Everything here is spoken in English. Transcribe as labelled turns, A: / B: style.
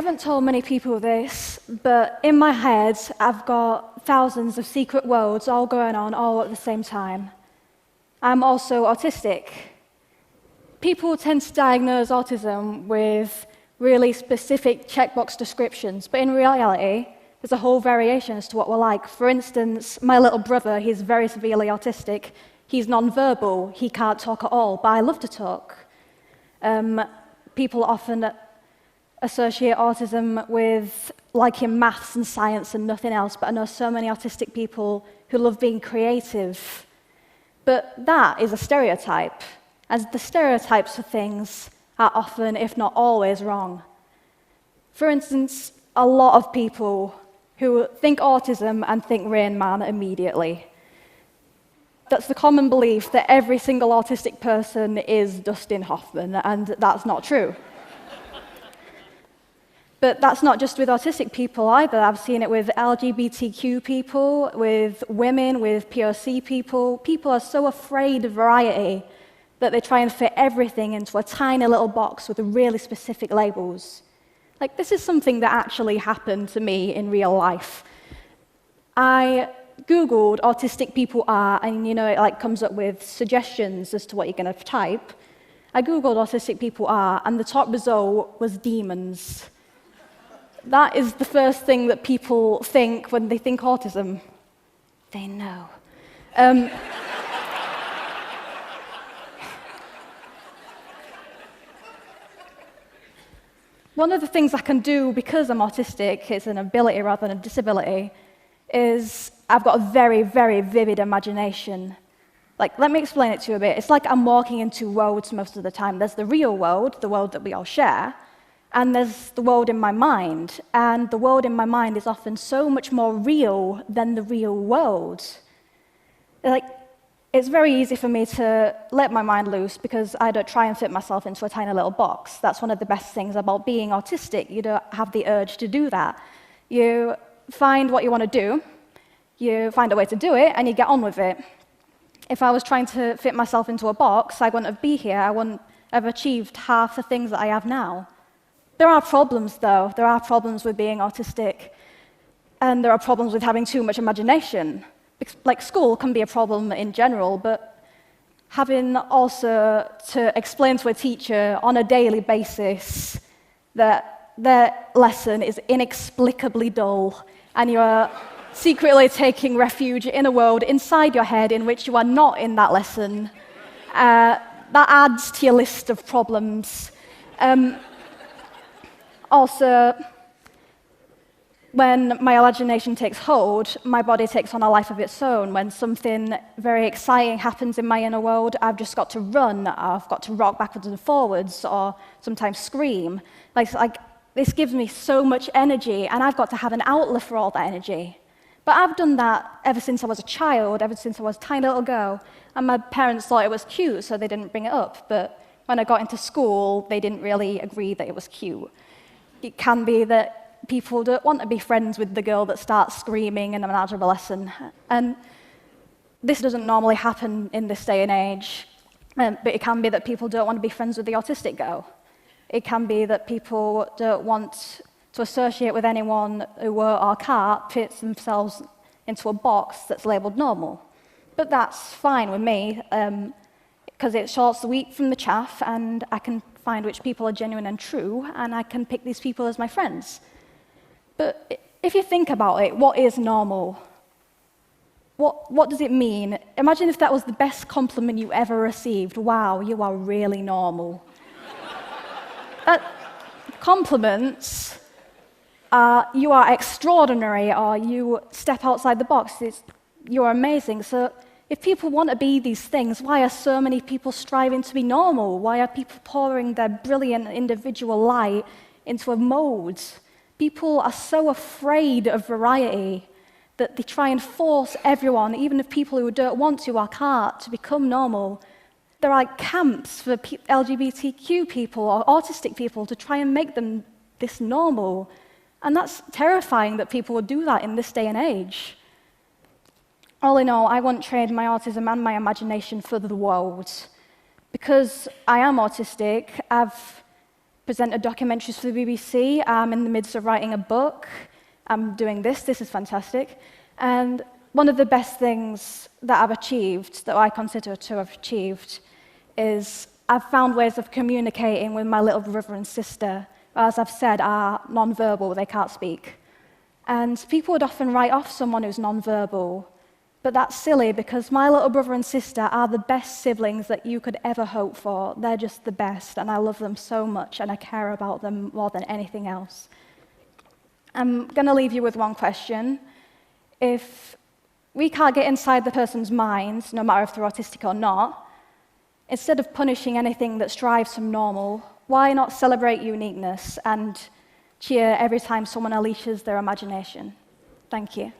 A: haven't told many people this, but in my head, I've got thousands of secret worlds all going on all at the same time. I'm also autistic. People tend to diagnose autism with really specific checkbox descriptions, but in reality, there's a whole variation as to what we're like. For instance, my little brother, he's very severely autistic. He's nonverbal, he can't talk at all, but I love to talk. People often associate autism with liking maths and science and nothing else, but I know so many autistic people who love being creative. But that is a stereotype, as the stereotypes for things are often, if not always, wrong. For instance, a lot of people who think autism and think Rain Man immediately. That's the common belief that every single autistic person is Dustin Hoffman, and that's not true. But that's not just with autistic people either. I've seen it with LGBTQ people, with women, with POC people. People are so afraid of variety that they try and fit everything into a tiny little box with really specific labels. Like, this is something that actually happened to me in real life. I Googled autistic people are, and it comes up with suggestions as to what you're going to type. I Googled autistic people are, and the top result was demons. That is the first thing that people think when they think autism. They know. One of the things I can do because I'm autistic, it's an ability rather than a disability, is I've got a very, very vivid imagination. Let me explain it to you a bit. It's like I'm walking into worlds most of the time. There's the real world, the world that we all share, and there's the world in my mind. And the world in my mind is often so much more real than the real world. It's very easy for me to let my mind loose because I don't try and fit myself into a tiny little box. That's one of the best things about being autistic. You don't have the urge to do that. You find what you want to do, you find a way to do it, and you get on with it. If I was trying to fit myself into a box, I wouldn't be here. I wouldn't have achieved half the things that I have now. There are problems, though. There are problems with being autistic, and there are problems with having too much imagination. School can be a problem in general, but having also to explain to a teacher on a daily basis that their lesson is inexplicably dull, and you are secretly taking refuge in a world inside your head in which you are not in that lesson, that adds to your list of problems. Also, when my imagination takes hold, my body takes on a life of its own. When something very exciting happens in my inner world, I've just got to run, I've got to rock backwards and forwards, or sometimes scream. This gives me so much energy, and I've got to have an outlet for all that energy. But I've done that ever since I was a child, ever since I was a tiny little girl, and my parents thought it was cute, so they didn't bring it up. But when I got into school, they didn't really agree that it was cute. It can be that people don't want to be friends with the girl that starts screaming in an algebra lesson. And this doesn't normally happen in this day and age, but it can be that people don't want to be friends with the autistic girl. It can be that people don't want to associate with anyone who or can't fit themselves into a box that's labelled normal. But that's fine with me, because it sorts the wheat from the chaff, and I can find which people are genuine and true, and I can pick these people as my friends. But if you think about it, what is normal? What does it mean? Imagine if that was the best compliment you ever received. Wow, you are really normal. Compliments are, you are extraordinary, or you step outside the box, you're amazing. So if people want to be these things, why are so many people striving to be normal? Why are people pouring their brilliant individual light into a mold? People are so afraid of variety that they try and force everyone, even if people who don't want to or can't, to become normal. There are camps for LGBTQ people or autistic people to try and make them this normal. And that's terrifying that people would do that in this day and age. All in all, I won't trade my autism and my imagination for the world. Because I am autistic, I've presented documentaries for the BBC. I'm in the midst of writing a book. I'm doing this. This is fantastic. And one of the best things that I've achieved, that I consider to have achieved, is I've found ways of communicating with my little brother and sister, who, as I've said, are non-verbal, they can't speak. And people would often write off someone who's non-verbal, but that's silly because my little brother and sister are the best siblings that you could ever hope for. They're just the best, and I love them so much, and I care about them more than anything else. I'm going to leave you with one question. If we can't get inside the person's mind, no matter if they're autistic or not, instead of punishing anything that strives from normal, why not celebrate uniqueness and cheer every time someone unleashes their imagination? Thank you.